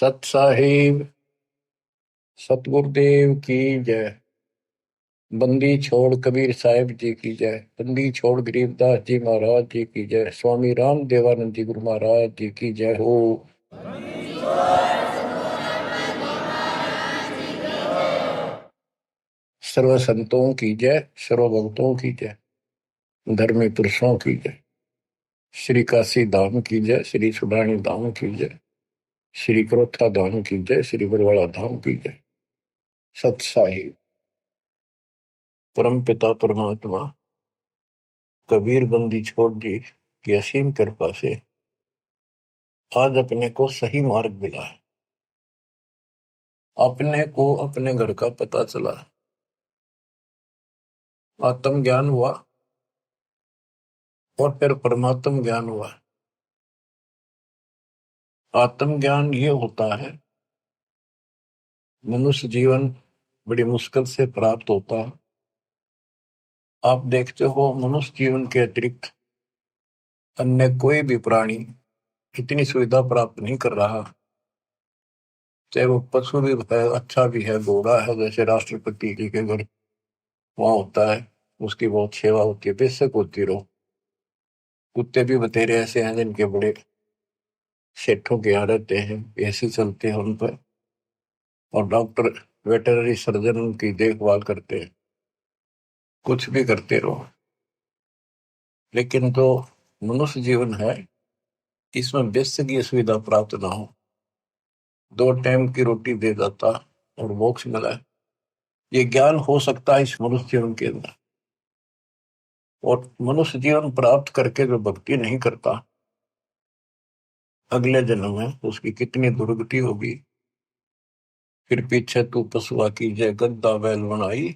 सत साहिब सतगुरुदेव की जय। बंदी छोड़ कबीर साहिब जी की जय। बंदी छोड़ गरीबदास जी महाराज जी की जय। स्वामी राम देवानंद जी गुरु महाराज जी की जय हो। सर्व संतों की जय, सर्व भक्तों की जय, धर्मी पुरुषों की जय। श्री काशी धाम की जय, श्री सुडानी धाम की जय, श्री क्रोथा धाम की जय, श्री बरवाड़ा धाम की जय। सत साहिब परम पिता परमात्मा कबीर बंदी छोड़ जी की असीम कृपा से आज अपने को सही मार्ग मिला है। अपने को अपने घर का पता चला, आत्म ज्ञान हुआ और फिर परमात्म ज्ञान हुआ। आत्म ज्ञान ये होता है, मनुष्य जीवन बड़ी मुश्किल से प्राप्त होता है। आप देखते हो मनुष्य जीवन के अतिरिक्त अन्य कोई भी प्राणी इतनी सुविधा प्राप्त नहीं कर रहा। चाहे वो पशु भी है, अच्छा भी है, घोड़ा है, जैसे राष्ट्रपति जी के घर वहां होता है, उसकी बहुत सेवा होती है, बेशक होती रहो। कुत्ते भी बतेरे ऐसे हैं जिनके बड़े सेठों के यहाँ रहते हैं, ऐसे चलते हैं उन पर, और डॉक्टर वेटरनरी सर्जन उनकी देखभाल करते हैं। कुछ भी करते रहो, लेकिन जो मनुष्य जीवन है इसमें बेसिक ये सुविधा प्राप्त ना हो, 2 टाइम की रोटी दे देता और मोक्ष मिला है, ये ज्ञान हो सकता है इस मनुष्य जीवन के अंदर। और मनुष्य जीवन प्राप्त करके जो भक्ति नहीं करता, अगले जन्म में उसकी कितनी दुर्गति होगी। फिर पीछे तू पशुआ की जय गद्दा बैल बनाई,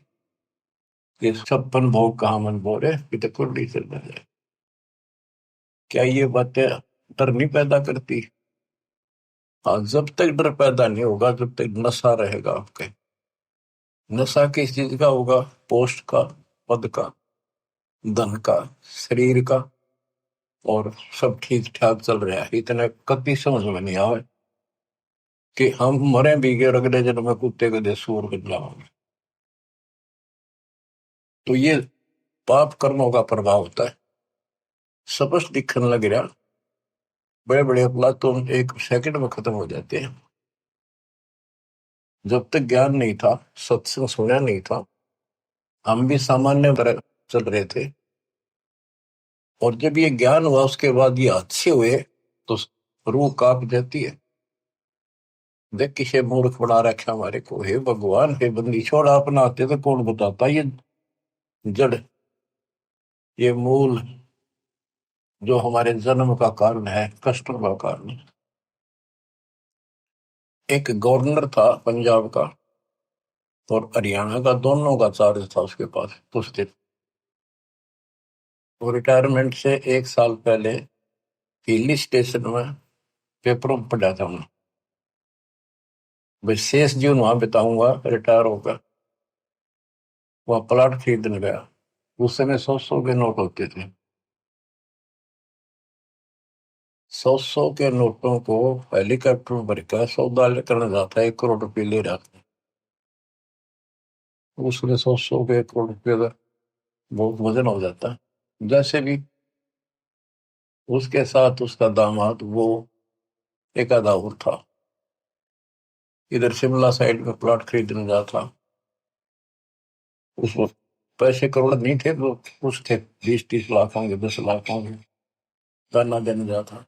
ये 56 भोग कहा मन बोरे, पिता कुंडी से जाए। क्या ये बातें डर नहीं पैदा करती? हाँ, जब तक डर पैदा नहीं होगा, जब तक नशा रहेगा आपके। नशा किस चीज का होगा? पोस्ट का, पद का, धन का, शरीर का, और सब ठीक ठाक चल रहा है, इतना कभी समझ में नहीं आवे कि हम मरे भी गए, अगले जन्म में कुत्ते के दे सूर बन जाओगे। तो ये पाप कर्मों का प्रभाव होता है। स्पष्ट दिखने लग रहा, बड़े बड़े अपराध तो 1 सेकंड में खत्म हो जाते हैं। जब तक ज्ञान नहीं था, सत्संग सुना नहीं था, हम भी सामान्य तरह चल रहे थे, और जब ये ज्ञान हुआ उसके बाद ये अच्छे हुए तो रूह कांप जाती है। देख किसे मूर्ख बना रखा हमारे को, हे भगवान, हे बंदी छोड़, अपना आते तो कौन बताता। ये जड़, ये मूल जो हमारे जन्म का कारण है, कष्टों का कारण। एक गवर्नर था पंजाब का और हरियाणा का, दोनों का चार्ज था उसके पास उस दिन। वो रिटायरमेंट से 1 साल पहले हिली स्टेशन में पेपरों में पढ़ा था उन्होंने, भाई शेष जीवन वहां बिताऊंगा रिटायर होकर। वह प्लाट खरीदने गया। उस समय 100-100 के नोट होते थे। 100-100 के नोटों को हेलीकॉप्टर में भरकर सौदा करने जाता है, 1 करोड़ रुपये ले रहा था। उसमें 100-100 के 1 करोड़ रुपये का बहुत वजन हो जाता है। जैसे भी उसके साथ उसका दामाद, वो एक आधा और था, इधर शिमला साइड में प्लॉट खरीदने जा था। उस वक्त पैसे करोड़ नहीं थे, वो कुछ थे, 20-30 लाख होंगे, 10 लाख होंगे, गाना देने जा था।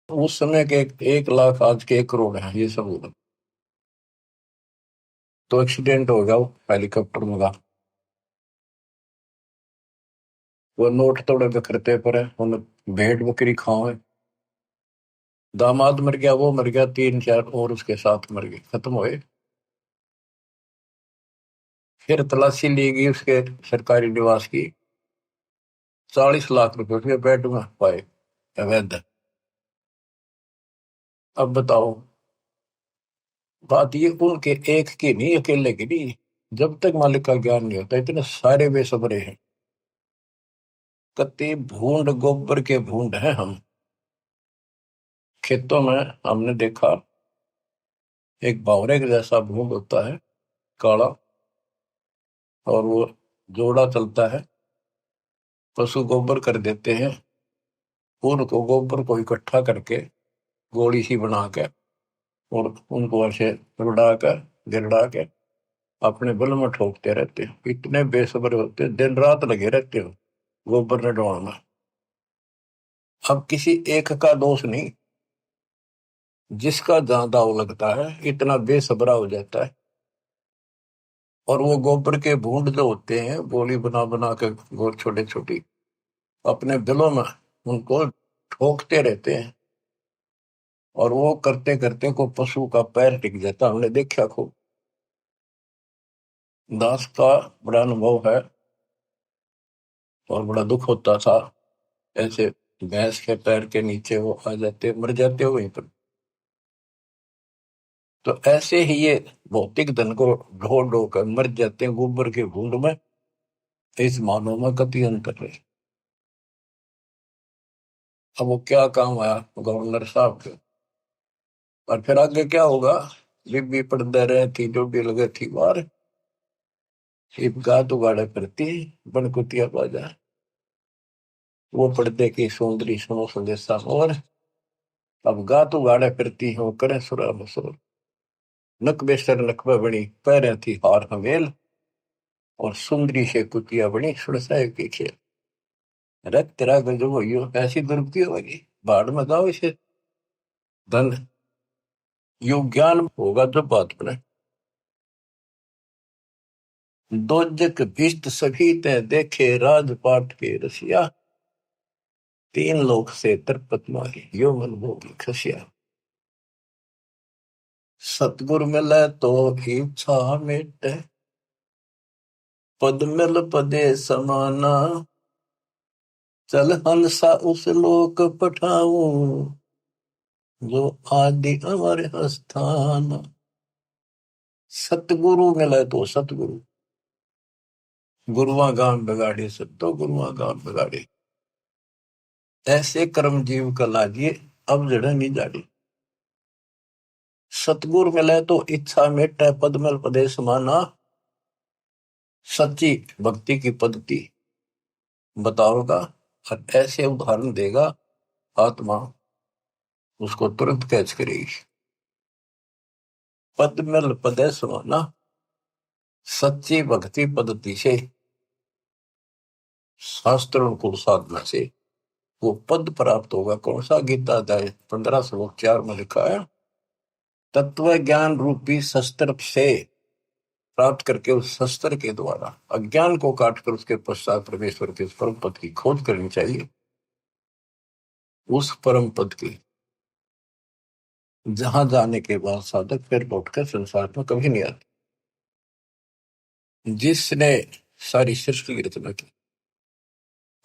उस समय के 1 लाख आज के 1 करोड़ है, ये सब होगा। तो एक्सीडेंट हो गया वो हेलीकॉप्टर में का। वो नोट तोड़े बिखरते पड़े, उन्हें भेड़ बकरी खाओ। दामाद मर गया, वो मर गया, 3-4 और उसके साथ मर गए, खत्म हुए। फिर तलाशी ली गई उसके सरकारी निवास की, 40 लाख रुपए उसके बेड में पाए अवैध। अब बताओ, बात ये उनके एक की नहीं, अकेले की नहीं। जब तक मालिक का ज्ञान नहीं होता, इतने सारे बेसबरे हैं, कत्ते भूंड, गोबर के भूंड हैं हम। खेतों में हमने देखा एक बावरे के जैसा भूत होता है, काला, और वो जोड़ा चलता है। पशु गोबर कर देते हैं, उनको गोबर को इकट्ठा करके गोली सी बना के और उनको ऐसे रुड़ा कर गिरड़ा के अपने बल में ठोकते रहते हैं। इतने बेसब्र होते हैं, दिन रात लगे रहते हो गोबर ने डोड़ना। अब किसी एक का दोष नहीं, जिसका जहां दाव लगता है इतना बेसब्रा हो जाता है। और वो गोबर के बूंद जो होते हैं, गोली बना बना के गोल छोटे छोटी अपने दिलों में उनको ठोकते रहते हैं। और वो करते करते को पशु का पैर टिक जाता, हमने देखा खूब। दास का बड़ा अनुभव है और बड़ा दुख होता था। ऐसे भैंस के पैर के नीचे वो आ जाते, मर जाते हो वहीं पर। तो ऐसे ही ये भौतिक धन को ढो ढो कर मर जाते हैं गोबर के बूंद में। इस मानव में कति अंतर है। अब वो क्या काम आया गवर्नर साहब के, और फिर आगे क्या होगा। बीबी पढ़ते रहे थी, जो भी लगे थी बार गात उगाड़े करती बनकुतिया बाजा। वो पर्दे की सुंदरी सुनो संदेशा और अब गात उगाड़े फिरती हो करे सुरा बसोर। नक बेसर नकबा बनी पैरे थी हार हमेल, और सुंदरी से कुतिया बनी सुरसाए की खेल। रख तेरा गजब हो ऐसी दुर्गति होगी, बाढ़ में गाओ इसे धन। यो ज्ञान होगा जब बात बने। दोजक भिष्ट सभी ते देखे राजपाट के रसिया, तीन लोक से तरपत माही यो मन भोगी खसिया। सतगुर मिले तो इच्छा मिटे, पद मिल पदे समाना। चल हंसा उस लोक पठाऊं, जो आदि अमर स्थान। सतगुरु मिले तो सतगुरु, गुरुआ गाम बिगाड़े सत्तो गुरुआ गाम बिगाड़े। ऐसे कर्म जीव का लाजिए, अब जड़ नहीं जाड़ी। सतगुरु मिले तो इच्छा मेटे, पद मिल पदे समाना। सच्ची भक्ति की पद्धति बताओगा और ऐसे उदाहरण देगा, आत्मा उसको तुरंत कैच करेगी। पद मिल पदे समाना, सच्ची भक्ति पद्धति से, शास्त्रों को साधना से वो पद प्राप्त होगा। कौन सा? गीता अध्याय 15 श्लोक 4 में लिखा है, तत्व ज्ञान रूपी शस्त्र से प्राप्त करके उस शस्त्र के द्वारा अज्ञान को काटकर उसके पश्चात परमेश्वर के परम पद की खोज करनी चाहिए। उस परम पद की जहां जाने के बाद साधक फिर लौटकर संसार में कभी नहीं आते। जिसने सारी सृष्टि की रचना की,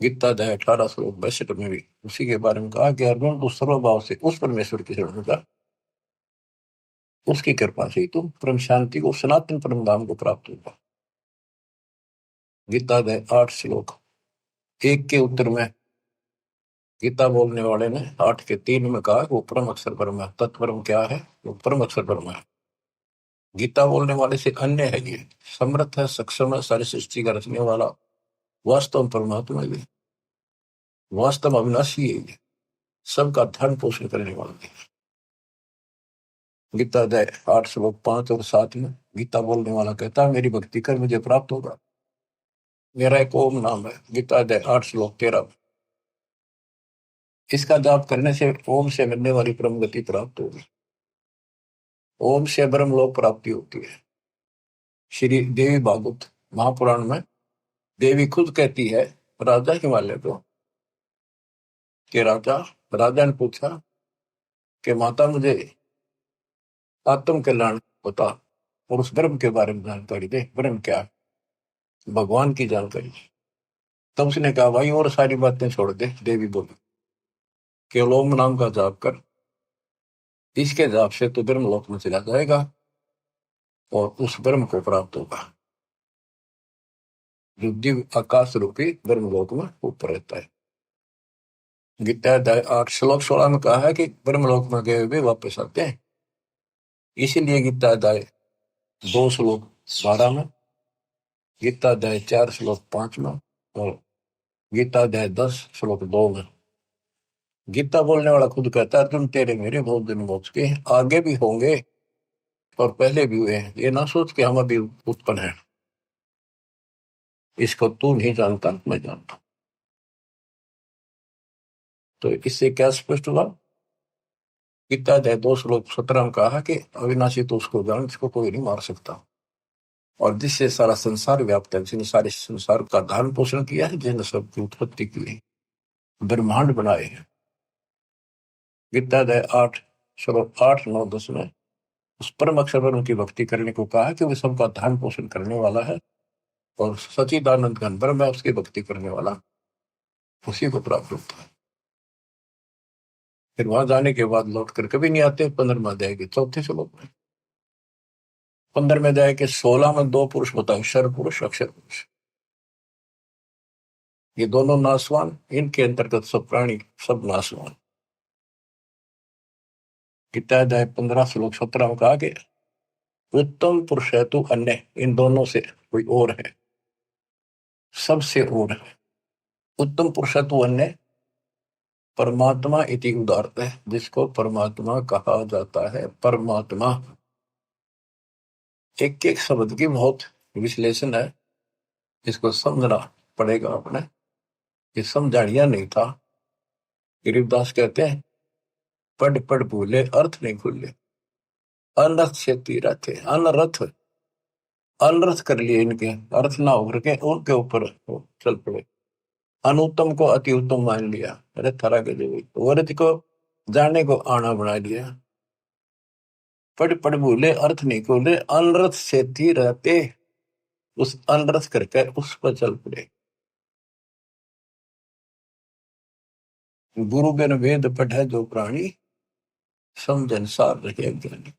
गीता अध्याय 18 श्लोक 62 में भी उसी के बारे में कहा कि अर्जुन तू सर्वभाव से उस परमेश्वर की शरण जा, उसकी कृपा से ही तुम परम शांति को, सनातन परम धाम को प्राप्त होगा। गीता अध्याय 8 श्लोक 1 के उत्तर में गीता बोलने वाले ने 8 के 3 में कहा वो परम अक्षर परम है। तत्परम क्या है? वो परम अक्षर परम है। गीता बोलने वाले से अन्य है, ये समर्थ है, सक्षम है, सारी सृष्टि का रचने वाला वास्तव परमात्मा है, वास्तव अविनाशी है, ये सबका धर्म पोषण करने वाला है। गीता अध्याय 8 श्लोक 5 और 7 में गीता बोलने वाला कहता है मेरी भक्ति कर मुझे प्राप्त होगा। मेरा एक ओम नाम है। गीता अध्याय 8 श्लोक 13 में इसका जाप करने से ओम से मिलने वाली परम गति प्राप्त होगी। ओम से ब्रह्म लोक प्राप्ति होती है। श्री देवी भागवत महापुराण में देवी खुद कहती है राजा हिमालय को कि राजा राजा ने पूछा कि माता मुझे आत्म कल्याण बता और उस ब्रह्म के बारे में जानकारी दे। ब्रह्म क्या है? भगवान की जानकारी। तब उसने कहा भाई और सारी बातें छोड़ दे। देवी बोली केवल ओम नाम का जाप कर, इसके जाप से तो ब्रह्म लोक में चला जाएगा और उस ब्रह्म को प्राप्त होगा जो दिव्य आकाश रूपी ब्रह्म लोक में ऊपर रहता है। गीता अध्याय 8 श्लोक 16 में कहा है कि ब्रह्म लोक में गए हुए वापस आते हैं। इसीलिए गीता अध्याय 2 श्लोक 12 में, गीता अध्याय 4 श्लोक 5 में, और गीता अध्याय 10 श्लोक 2 में गीता बोलने वाला खुद कहता है, तुम तेरे मेरे बहुत दिन मोक्ष के आगे भी होंगे और पहले भी हुए हैं। ये ना सोच के हम अभी उत्पन्न है, इसको तू नहीं जानता, मैं जानता। तो इससे क्या स्पष्ट हुआ? गीता अध्याय 2 श्लोक 17 में कहा कि अविनाशी तो उसको जान जिसको कोई नहीं मार सकता, और जिससे सारा संसार व्याप्त है, जिसने सारे संसार का धारण पोषण किया है, जिसने सबकी उत्पत्ति की है, ब्रह्मांड बनाए हैं। गीता अध्याय 8 श्लोक 8, 9, 10 में उस परम अक्षर पर उनकी भक्ति करने को कहा कि वे सबका धारण पोषण करने वाला है, और सचिदानंद घन ब्रह्म है, उसकी भक्ति करने वाला उसी को प्राप्त होता है। फिर वहां जाने के बाद लौट कर कभी नहीं आते। 15वें अध्याय के 4 श्लोक में, 15वें अध्याय के 16 में 2 पुरुष बताए, क्षर पुरुष, अक्षर पुरुष। ये दोनों नासवान, इनके अंतर्गत सब प्राणी, सब नासवान। गीता अध्याय 15 श्लोक 17 में कहा कि उत्तम पुरुष है तो अन्य, इन दोनों से कोई और है, सबसे और है। उत्तम पुरुष है तो अन्य परमात्मा इति उदारत है, जिसको परमात्मा कहा जाता है। परमात्मा एक एक शब्द की बहुत विश्लेषण है, इसको समझना पड़ेगा अपने। ये समझाड़िया नहीं था। गरीबदास कहते हैं, पढ़ पढ़ भूले अर्थ नहीं खुले, अनर्थ से तीरा थे। अनर्थ अनर्थ कर लिए, इनके अर्थ ना होकर के उनके ऊपर चल पड़े। अनुत्तम को अति उत्तम मान लिया, अरे थरा के जो वर्ज को जाने को आना बना लिया। पढ़ पढ़ भूले अर्थ नहीं खोले, अनर्थ से थी रहते, उस अनर्थ करके उस पर चल पड़े। गुरु बिन वेद पढ़े जो प्राणी, समझन सार रहे ज्ञानी।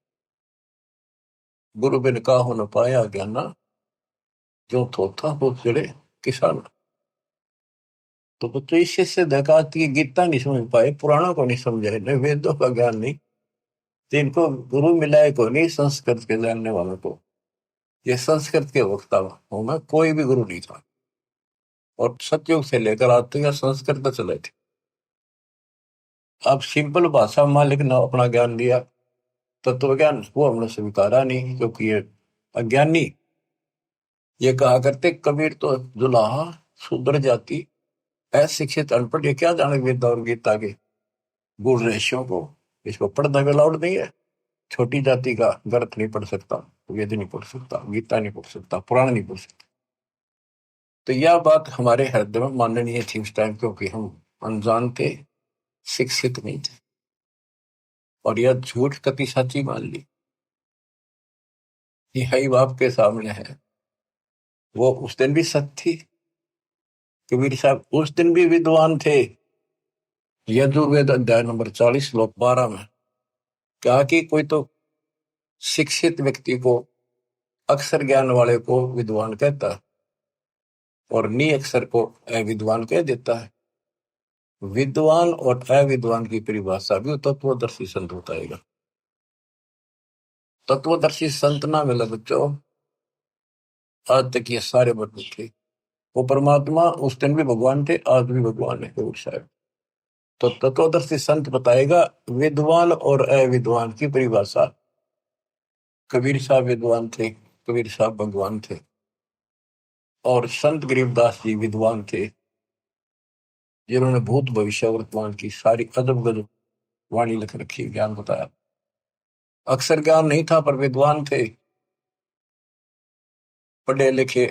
गुरु बिन काहू न पाया ज्ञाना, जो थोथा हो चढ़े किसान। तो बच्चों इससे से देखा कि गीता नहीं समझ पाए, पुराणों को नहीं समझे, न वेदों का ज्ञान नहीं, तो इनको गुरु मिलाए को नहीं, संस्कृत के जानने वालों को। ये संस्कृत के वक्ता हूं मैं, कोई भी गुरु नहीं था, और सतयुग से लेकर आज तक संस्कृत चले थे। अब सिंपल भाषा में मालिक ने अपना ज्ञान दिया, तत्व ज्ञान, वो हमने स्वीकारा नहीं, क्योंकि ये अज्ञानी। ये कहा करते कबीर तो जुलाहा शूद्र जाति, अशिक्षित अनपढ़, ये क्या जाने वेद और गीता के गुण रहस्यों को। इसको पढ़ना भी अलाउड नहीं है। छोटी जाति का ग्रंथ नहीं पढ़ सकता, वेद नहीं पढ़ सकता, गीता नहीं पढ़ सकता, पुराण नहीं पढ़ सकता। तो यह बात हमारे हृदय में माननीय थी उस टाइम, क्योंकि हम अनजान थे, शिक्षित नहीं थे, और यह झूठ कति सच्ची मान ली। यही बाप के सामने है। वो उस दिन भी सत्य थी। कबीर साहब उस दिन भी विद्वान थे। यजुर्वेद अध्याय नंबर 40 श्लोक 12 में कहा कि कोई तो शिक्षित व्यक्ति को, अक्षर ज्ञान वाले को विद्वान कहता है, और नी अक्षर को अविद्वान कह देता है। विद्वान और अविद्वान की परिभाषा भी तत्वदर्शी संत बताएगा। तत्वदर्शी संत ना मिला बच्चों, आज तक ये सारे बदल थे। वो परमात्मा उस दिन भी भगवान थे, आज भी भगवान है कबीर साहब। तो तत्वदर्शी संत बताएगा विद्वान और अविद्वान की परिभाषा। कबीर साहब विद्वान थे, कबीर साहब भगवान थे, और संत गरीबदास जी विद्वान थे, जिन्होंने भूत भविष्य वर्तमान की सारी अदब गजब वाणी लिख रखी, ज्ञान बताया। अक्षर ज्ञान नहीं था पर विद्वान थे, पढ़े लिखे,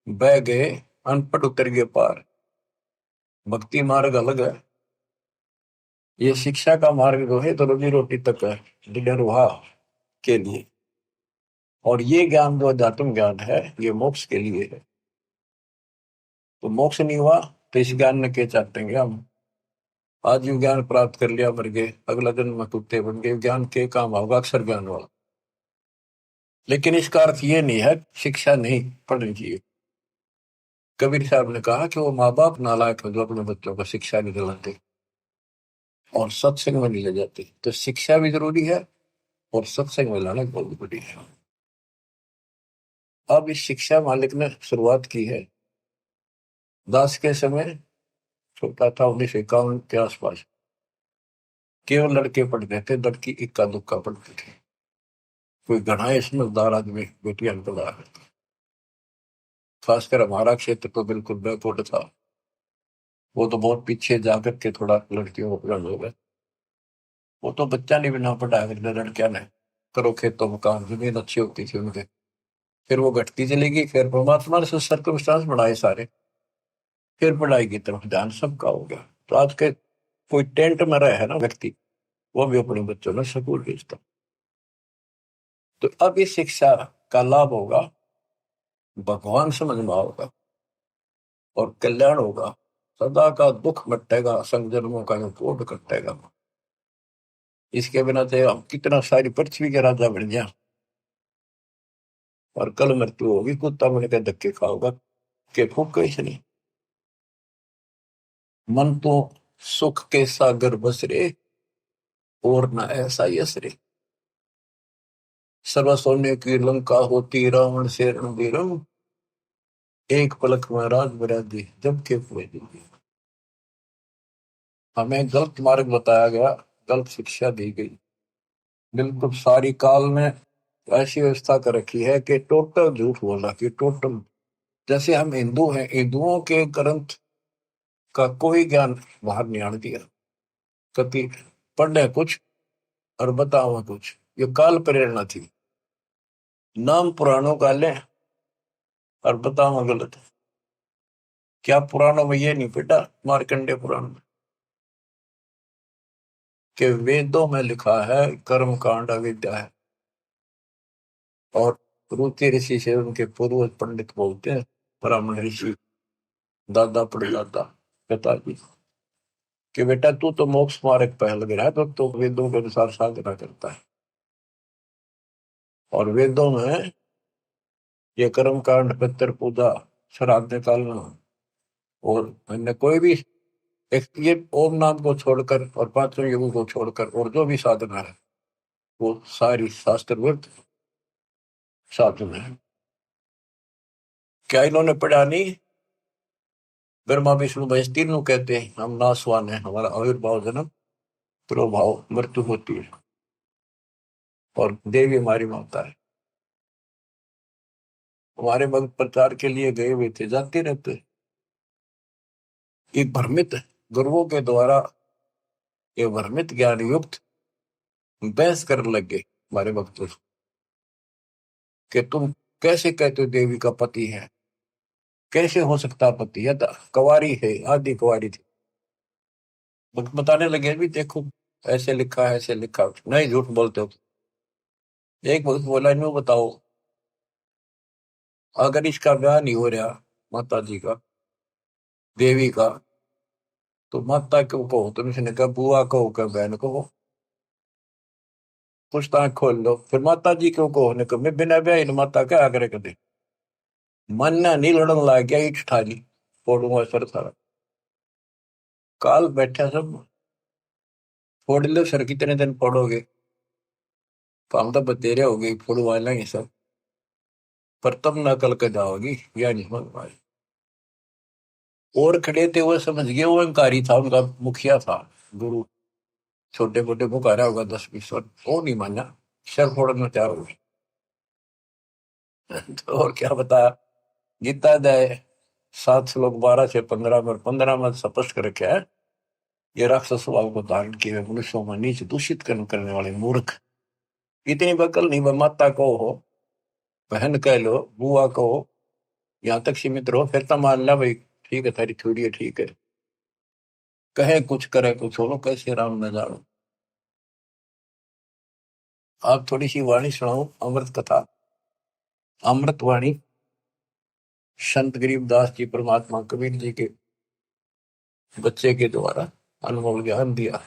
बह गए, अनपढ़ उतर गए पार। भक्ति मार्ग अलग है, ये शिक्षा का मार्ग जो है तो रोजी रोटी तक है, निर्वाह के लिए। और ये ज्ञान जो अध्यात्म ज्ञान है, ये मोक्ष के लिए है। तो मोक्ष नहीं हुआ तो इस ज्ञान ने क्या चाहते हैं हम? आज ये ज्ञान प्राप्त कर लिया, मर गए, अगला जन्म में कुत्ते बन गए, ज्ञान के काम होगा अक्षर ज्ञान वाला। लेकिन इसका अर्थ ये नहीं है शिक्षा नहीं पढ़नी चाहिए। कबीर साहब ने कहा कि वो माँ बाप नालायक है जो अपने बच्चों को शिक्षा नहीं दिलाते और सत्संग में नहीं ले जाते। तो शिक्षा भी जरूरी है और सत्संग में लाना बहुत बड़ी है। अब इस शिक्षा मालिक ने शुरुआत की है दास के समय, छोटा था 1951 के आसपास, केवल लड़के पढ़ते थे, लड़की इक्का दुक्का पढ़ती थी। कोई घना ही समझदार आदमी बेटियां पढ़ा है। खासकर हमारा क्षेत्र तो बिल्कुल बैकवर्ड था, वो तो बहुत पीछे जाकर के थोड़ा लड़कियों को पढ़ा हो गए। वो तो बच्चा नहीं बिना पढ़ाया करते लड़कियां ने, करो खेतों में काम, जमीन अच्छी होती थी उनके। फिर वो घटती चली गई, फिर परमात्मा ने सर्कमस्टांस बढ़ाए सारे, फिर पढ़ाई की तरफ ध्यान सबका हो गया। तो आज के कोई टेंट में रहे है ना व्यक्ति, वो भी अपने बच्चों ने स्कूल भेजता। तो अब इस शिक्षा का लाभ होगा, भगवान समझ में होगा और कल्याण होगा। सदा का दुख मटेगा, संजन्मों का कोट कटेगा। इसके बिना तो हम कितना सारी पृथ्वी के राजा बन गया, और कल मृत्यु होगी, कुत्ता बन के धक्के खाओगा के फूक कैसे नहीं। मन तो सुख के सागर बसरे, और न ऐसा यसरे। सर्व सोने की लंका होती, रावण से रणबीरम, एक पलक में राज बरादी जब के पूरे दी। हमें गलत मार्ग बताया गया, गलत शिक्षा दी गई। बिल्कुल सारी काल ने ऐसी व्यवस्था कर रखी है कि टोटल झूठ बोला कि टोटल, जैसे हम हिंदू हैं, हिंदुओं के ग्रंथ का कोई ज्ञान बाहर नहीं आने दिया। कभी पढ़े कुछ और बताओ कुछ, ये काल प्रेरणा थी। नाम पुराणों का लें और बताओ गलत। क्या पुराणों में ये नहीं बेटा, मार्कंडे पुराण में, कि वेदों में लिखा है कर्म कांड अविद्या है, और रुचि ऋषि से उनके पूर्वज पंडित बोलते हैं, ब्राह्मण ऋषि, दादा परदादा पिताजी, कि बेटा तू तो मोक्ष मार्ग पहल गया है, तो वेदों के अनुसार साधना करता है। और वेदों में ये कर्म कांड, पितृ पूजा, श्राद्ध निकालना, और अन्य कोई भी एक ये ओम नाम को छोड़कर और पांचों युगों को छोड़कर और जो भी साधना है, वो सारी शास्त्र विरुद्ध साधना है। क्या इन्होंने पढ़ा नहीं? ब्रह्मा विष्णु महेश तीनों कहते हैं हम नासवान है, हमारा आविर्भाव जन्म प्रभाव मृत्यु होती है, और देवी हमारी माता है। हमारे भक्त प्रचार के लिए गए हुए थे, जाते रहते, एक भ्रमित गुरुओं के द्वारा ये भ्रमित ज्ञान युक्त बहस करने लग गए हमारे भक्तों से, कि तुम कैसे कहते हो देवी का पति है, कैसे हो सकता पति है, कुंवारी है, आदि कुंवारी थी। बताने लगे भी देखो ऐसे लिखा है, ऐसे लिखा, नहीं झूठ बोलते हो। एक भक्त बोला न्यू बताओ, अगर इसका ब्याह नहीं हो रहा माता जी का, देवी का, तो माता क्यों कहो तुम? इसने कहा बुआ कहो, क्या बहन कहो, पूछताछ खोल लो। फिर माता जी क्यों कहो ने कहा मैं बिना ब्याह माता क्या आग्रह कर दे। मन नहीं लड़न लग गया, ईट ठाली फोड़ूंगा सर सारा। काल बैठा सब, फोड़ लो सर, कितने दिन फोड़ोगे, काम तो बतेरे हो गई, फोड़वा लेंगे सब, पर तब न कल के जाओगी, या नहीं मन पाए। और खड़े थे वो समझ गए, वो अहंकारी था, उनका मुखिया था गुरु, छोटे मोटे पुकारा होगा 10-20 वर्ष, वो नहीं माना, सर फोड़ना तैयार हो गए। तो और क्या बताया, गीता अध्याय 7 श्लोक 12 से 15 में, 15 में स्पष्ट कर रखा है, ये राक्षस स्वभाव को धारण किए मनुष्यों में नीच दूषित कर्म करने वाले मूर्ख, इतनी बकल नहीं, माता को हो, बहन कह लो, बुआ कहो, यहाँ तक सीमित रहो, फिर तो मान ला भाई ठीक है, थारी थोड़ी है ठीक है, कहे कुछ करे कुछ हो, कैसे राम न जानो। आप थोड़ी सी वाणी सुनाओ, अमृत कथा, अमृत वाणी, संत गरीबदास जी परमात्मा कबीर जी के बच्चे के द्वारा अनमोल ज्ञान दिया।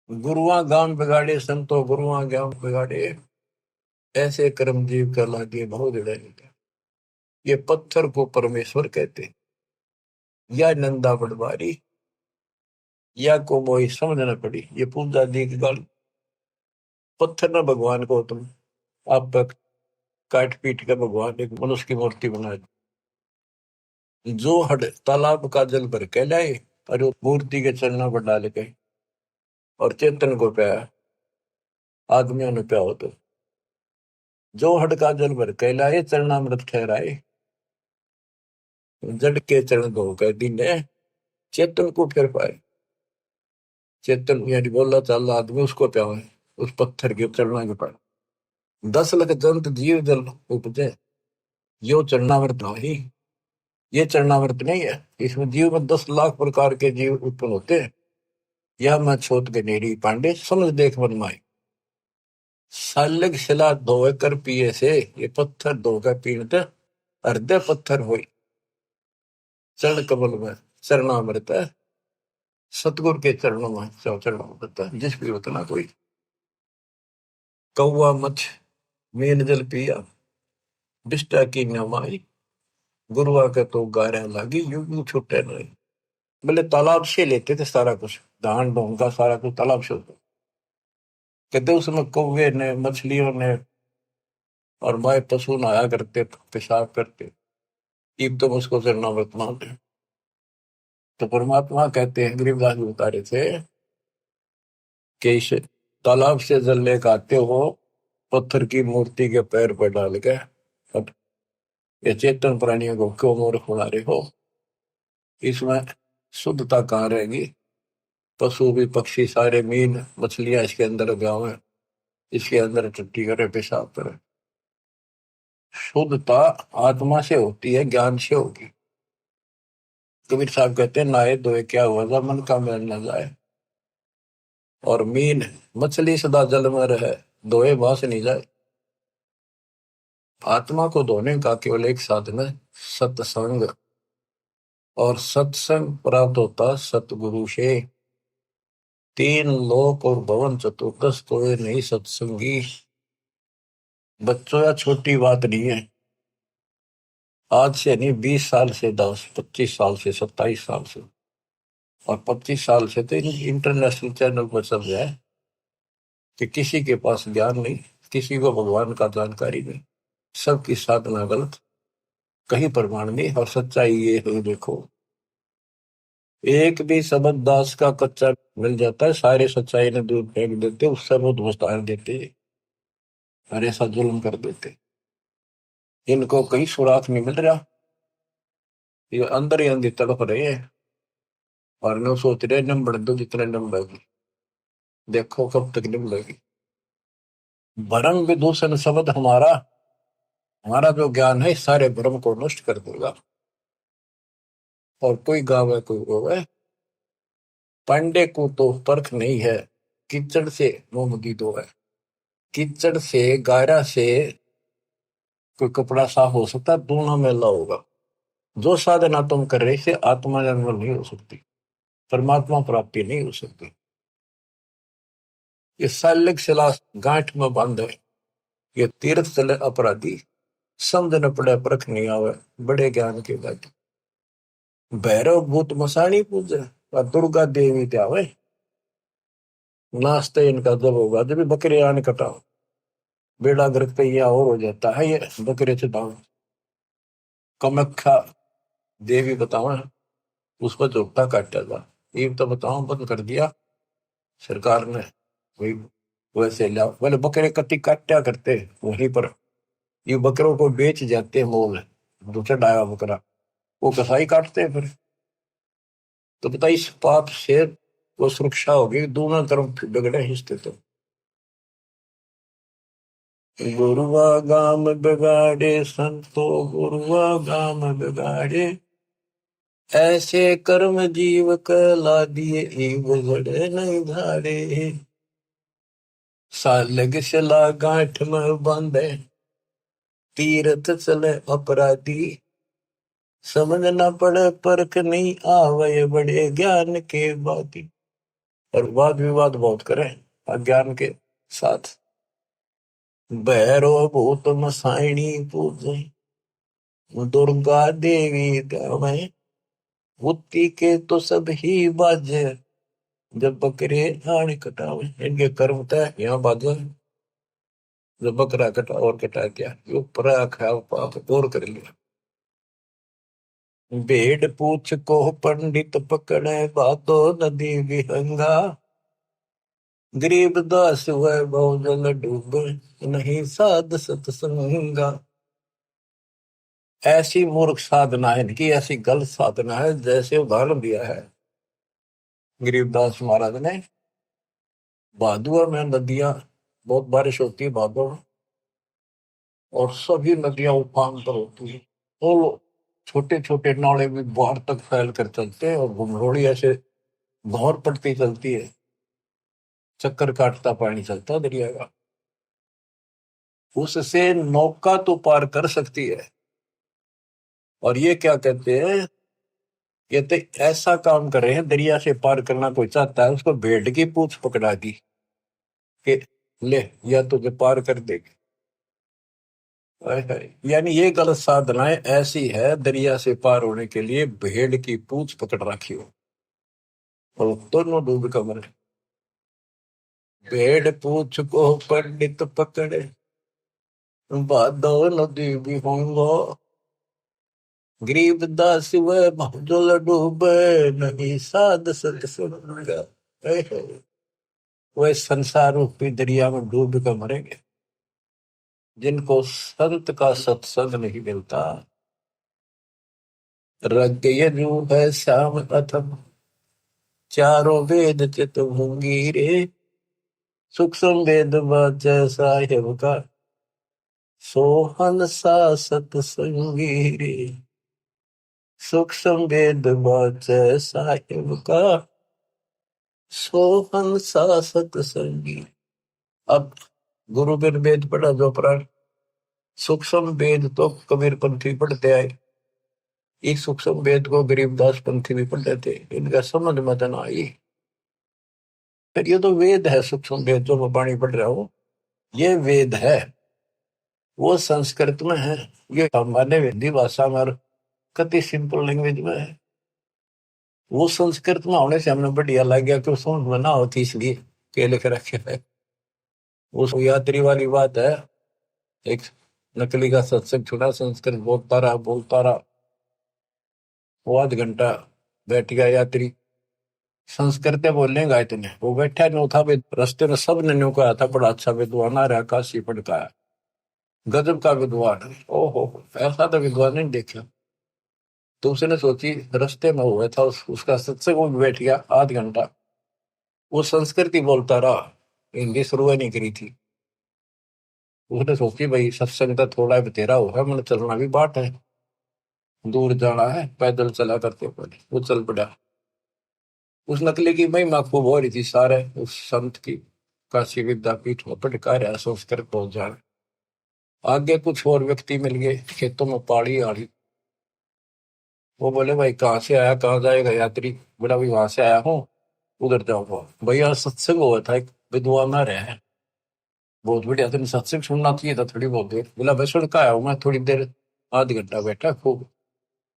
गुरुआ गांव बिगाड़े संतो, गुरुआ गांव बिगाड़े, ऐसे कर्म जीव कर लागे बहुत जड़े। ये पत्थर को परमेश्वर कहते, या नंदा पटवारी, या को मोई समझ न पड़ी, ये पूजा दी की गाली। पत्थर ना भगवान को तुम आप तक काट पीट के भगवान एक मनुष्य की मूर्ति बना दी। जो हड तालाब का जल भर के लाए और वो मूर्ति के चरणों पर डाल के और चेतन को पाया, आदमियों ने प्या हो तो जो हड का जल भर के लाए चरणामृत ठहराए, जड़ के चरण धो कर दीने चेतन को फिर पाए। चेतन यानी बोला चाल आदमी उसको प्या है, उस पत्थर के चरणों के पाए। 10 लाख जंत जीव जल उपजे, यो चरणामृत ही। ये चरणामृत नहीं है, इसमें जीव में 10 लाख प्रकार के जीव उत्पन्न होते हैं। यह मैं छोट के नेड़ी पांडे समझ देख मन माई। सालग शिला धोए कर पिए से, ये पत्थर धोकर पीते हृदय पत्थर होई। चरण कमल में चरणामृत है, सतगुरु के चरणों में चरणामृत है। जिस भी उतना कोई कौआ मछ मेन जल पिया, बिष्टा की नमाई। गुरुआ के तो गारे लागी, यूं यूं छुट्टे नहीं। बोले तालाब से लेते थे सारा कुछ, धान ढोंगा सारा कुछ तालाब से होता। कहते उसमें कौवे ने मछलियों ने और माए पशु नहाया करते पेशाब करते। इब तो उसको चरणामृत मानते। तो परमात्मा कहते हैं, गरीबदास जी बता रहे थे कि इस तालाब से जल लेकर आते हो, पत्थर की मूर्ति के पैर पर डाल के, अब ये चेतन प्राणियों को क्यों मूर्ख बना रहे हो? इसमें शुद्धता कहाँ रहेगी? पशु भी पक्षी सारे मीन मछलियां इसके अंदर गाँव है, इसके अंदर टट्टी करे पेशाब करे। शुद्धता आत्मा से होती है, ज्ञान से होगी। कबीर साहब कहते हैं, नहाए धोए क्या हुआ, जब मन का मैल न जाए। और मीन मछली सदा जल में रहे, धोए बास नहीं जाए। आत्मा को धोने का केवल एक साधन है, सत्संग। और सत्संग प्राप्त होता सतगुरु से। 3 लोक और भवन चतुर्दश तो नहीं सत्संगी। बच्चों या छोटी बात नहीं है। आज से नहीं, 20 साल से, 10 25 साल से, 27 साल से और 25 साल से तो इंटरनेशनल चैनल पर चल रहा है कि किसी के पास ज्ञान नहीं, किसी को भगवान का जानकारी नहीं, सबकी साधना गलत, कहीं प्रमाण नहीं। और सच्चाई ये है, देखो एक भी शब्द दास का कच्चा मिल जाता है, सारे सच्चाई ने दूर फेंक देते, उससे बहुत वस्तार देते और ऐसा जुल्म कर देते। इनको कहीं सुराग नहीं मिल रहा, ये अंदर ही अंदर तड़प रहे हैं और न सोच रहे नंबर दो जितने नंबर, देखो कब तक निभलेगी। भरम विदूषण शब्द हमारा, हमारा जो ज्ञान है सारे भ्रम को नष्ट कर देगा। और कोई गावे कोई रोवे, पांडे को तो परख नहीं है, कीचड़ से मोमगी दो है। कीचड़ से गारा से कोई कपड़ा साफ हो सकता, दोनों मेला होगा। जो साधना तुम कर रहे से आत्मा निर्मल नहीं हो सकती, परमात्मा प्राप्ति नहीं हो सकती। ये सालिक शिला गांठ में बंद है, ये तीर्थ चले अपराधी, समझ न पड़े परख नहीं आवे, बड़े ज्ञान के गाठी। भैरव भूत मसाणी पूजे और दुर्गा देवी त्यावे, नाश्ते इनका जब होगा जब भी बकरे आने कटाओ, बेड़ा गर्क पे यह और हो जाता है। ये बकरे चटाओ, कमख्या देवी बताओ, उसको चौकटा काटा था, ये तो बताओ बंद कर दिया सरकार ने। वही वैसे लिया, बोले बकरे कति काटा करते वहीं पर, ये बकरों को बेच जाते हैं मोल, जो चढ़ाया बकरा वो कसाई काटते हैं फिर। तो बता इस पाप से वो सुरक्षा होगी, दोनों तरफ बिगड़े हिस्से। तो गुरुआ गाम बिगाड़े संतो, गुरुआ गाम बिगाड़े, ऐसे कर्म जीव कला दिए बिगड़े नहीं धारे। सालग शिला गांठ में बांधे, तीर्थ चले अपराधी, समझ न पड़े परख नहीं आवे, बड़े ज्ञान के बाती। और वाद विवाद बहुत करे अज्ञान के साथ। भैरव भूत मसाइणी पूजे, दुर्गा देवी गावे, बुद्धि के तो सब ही बाजे, जब बकरे आने कटावे। इनके कर्म तय यहाँ बाजे, जो बकरा कटा और कटा दिया, जो परा खाया पाप और कर लिया। भेड़ पूछ को पंडित पकड़े, बातो नदी विहंगा। गरीब दास वह बहुजल डूबे, नहीं साध सत्संगा। ऐसी मूर्ख साधना है इनकी, ऐसी गलत साधना है। जैसे उदाहरण दिया है गरीबदास महाराज ने, भादुआ में नदियां, बहुत बारिश होती है भादुआ में, और सभी नदियां उफान पर होती है। तो छोटे छोटे नाले भी बाहर तक फैल कर चलते हैं, और घुमरोड़ी ऐसे भौर पड़ती चलती है, चक्कर काटता पानी चलता है दरिया का। उससे नौका तो पार कर सकती है। और ये क्या कहते हैं, कहते ऐसा काम कर रहे हैं, दरिया से पार करना कोई चाहता है उसको भेड़ की पूंछ पकड़ा दी कि ले, या तुझे पार कर देगी। हाय हाय। यानी ये गलत साधनाएं ऐसी है, दरिया से पार होने के लिए भेड़ की पूंछ पकड़ रखी हो, और दोनों डूब कर मरे। भेड़ पूंछ को पंडित पकड़े, बादो नदी भी होंगो। गरीब दास वह भजल डूबे, नहीं साध सत्संगा। हाय हाय। वह संसार रूपी दरिया में डूब कर मरेंगे जिनको संत का सत्संग नहीं मिलता। रग यजु है श्याम अथम, चारों वेद चित होंगी रे। सूक्ष्म वेद साहेब का, सोहन सा सत्संगी रे। सूक्ष्म वेद साहेब का, सोहन सा सत्संगी। अब गुरु बिन वेद पढ़ा जो प्राण, सूक्ष्म वेद तो कबीर पंथी पढ़ते आए, इस सूक्ष्म वेद को गरीबदास पंथी भी पढ़ते थे, इनका समझ में न आई। फिर ये तो वेद है, सूक्ष्म वेद जो मैं वाणी पढ़ रहा हूँ, ये वेद है, वो संस्कृत में है। ये हमारे हिंदी भाषा में और कति सिंपल लैंग्वेज में है। वो संस्कृत में होने से हमने बढ़िया लग गया कि समझ में ना होती, इसलिए के लिख रखे है। उस यात्री वाली बात है, एक नकली का सत्संग छुड़ा, संस्कृत बोलता रहा, वो आध घंटा बैठ गया यात्री, संस्कृत बोलेगा इतने, वो बैठा नहीं था। रास्ते में सब ने न्यू कहा था बड़ा अच्छा विद्वान आ रहा, काशी पढ़ का है, गजब का विद्वान है। ओहो, ऐसा तो विद्वान नहीं देखा। तो उसने सोची, रास्ते में हुआ था उसका सत्संग, वो बैठ गया आध घंटा, वो संस्कृत ही बोलता रहा, हिंदी शुरू नहीं करी थी। उसने सोची भाई सत्संग तो थोड़ा बतेरा होगा, मैंने चलना भी बाट है, दूर जाना है, पैदल चला करते पहले वो चल पड़ा। उस नकली की महिमा खूब हो रही थी, सारे उस संत की काशी विद्यापीठ में पटका रहा संस्कृत पहुंच जा। आगे कुछ और व्यक्ति मिल गए, खेतों में पाड़ी आड़ी। वो बोले भाई कहाँ से आया, कहाँ जाएगा यात्री? बोला भाई वहां से आया हूँ, उधर जाऊंगा। भैया सत्संग हुआ था, एक विद्वान आ रहे हैं, बहुत बढ़िया, तुमने सत्संग सुनना चाहिए था थोड़ी बहुत देर। बोला भाई सुन का आया हूँ मैं, थोड़ी देर, आध घंटा बैठा, खूब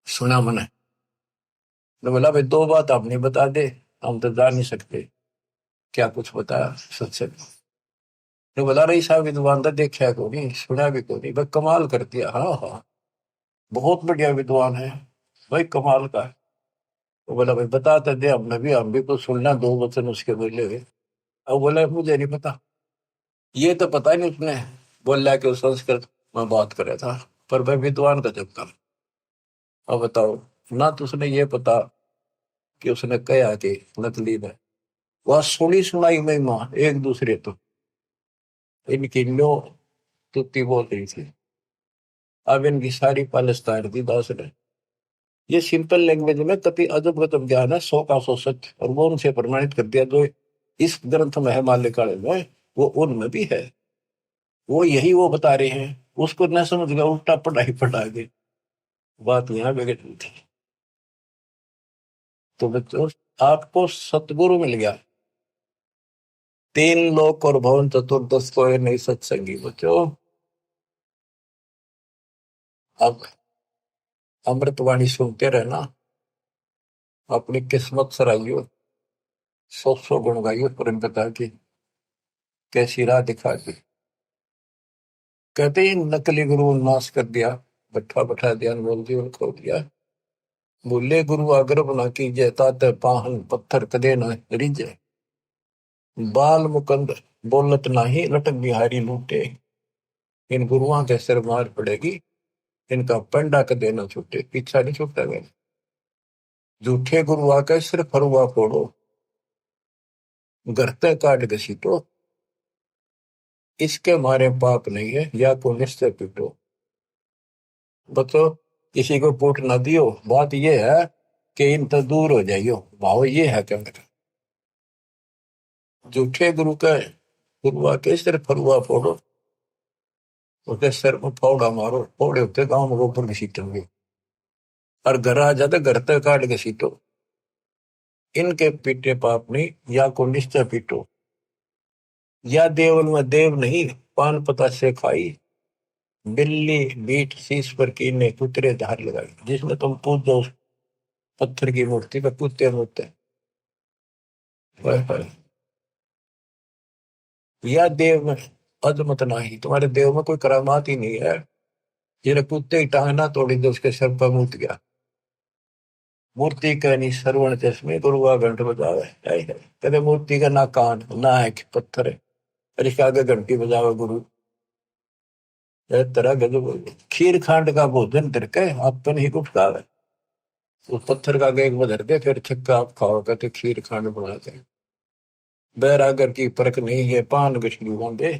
सुना मैंने। तो बोला भाई दो बात आप नहीं बता दे, हम तो जा नहीं सकते। क्या कुछ बताया सत्संग? तो बोला रही साहब विद्वान था, देखा को नहीं, सुना भी को नहीं, भाई कमाल कर दिया। हाँ हाँ, बहुत बढ़िया विद्वान है भाई, कमाल का है। तो बोला भाई बताते दे, हम भी कुछ सुनना, दो वचन उसके बोले हुए। अब बोला मुझे नहीं पता, ये तो पता नहीं उसने बोला कि उस संस्कृत में बात करे था, पर भाई विद्वान का जब काम। अब बताओ ना, तो उसने ये पता कि उसने कहा कि नकली ने, वह सुनी सुनाई महिमा एक दूसरे तो इनकी लो तुत्ती बोल रही थी। अब इनकी सारी पालिस्तान दी दास ने। ये सिंपल लैंग्वेज में कति अजब गजब ज्ञान है, 100 का 100 सच, और वो उनसे प्रमाणित कर दिया। जो इस ग्रंथ में है माल्यकाले में, वो उनमें भी है, वो यही वो बता रहे हैं। उसको न समझ गया, उल्टा पढ़ाई पढ़ा गए, बात यहाँ बिगड़ रही थी। तो बच्चों, आपको सतगुरु मिल गया, तीन लोक और भवन चतुर्दश को नहीं सत्संगी बच्चों। अब अमृतवाणी सुनते रहना, अपनी किस्मत सराइयो, 100 गुण गाइयो, परम पिता की कैसी राह दिखा दी। कहते ही नकली गुरु नाश कर दिया, बैठा बैठा ध्यान बोल जीवन खो दिया। बोले गुरु आग्रह बना कीजिए, तात पाहन पत्थर कदे न रिजे। बाल मुकंद बोलत नाही, लटक बिहारी लूटे। इन गुरुओं के सिर मार पड़ेगी, इनका पंडा कदे न छूटे। पीछा नहीं छूटा गया। झूठे गुरु आके सिर फरुआ फोड़ो, गरते काट घसीटो। इसके मारे पाप नहीं है, या को निश्चय पीटो। बतो किसी को पूट ना दियो। बात ये है कि इन तो दूर हो जाइयो। भाव ये है क्या मेरा। झूठे गुरु का गुरु आके सिर फरुआ फोड़ो, उसके सिर में फौड़ा मारो। फोड़े होते गांव में गोबर घसीटेंगे, और घर आ जाते घर तक काट घसीटो। इनके पीटे पाप नहीं, या को निश्चय पीटो। या देवल में देव नहीं, पान पता से खाई। बिल्ली बीट शीश पर कीने, कुतरे धार लगाई। जिसमें तुम पूजो उस पत्थर की मूर्ति पे कुत्ते होते। या देव में अजमत नहीं, तुम्हारे देव में कोई करामात ही नहीं है। जिन्हें कुत्ते की टांग ना तोड़ी तो उसके सर पर मूत गया। मूर्ति कहनी श्रवण चश्मे, गुरुआ घंट बजावे। कहते मूर्ति का ना कान ना है पत्थर है, और इसके आगे घंटी बजावे गुरु। तरह गजब। खीर खांड का भोजन तिरके अपन ही कुछ खावे। उस पत्थर का आगे एक बधर दे, फिर छक्का आप खाओ। कहते खीर खांड बनाते हैं। बैरागर की परख नहीं है, पान गछली बांधे।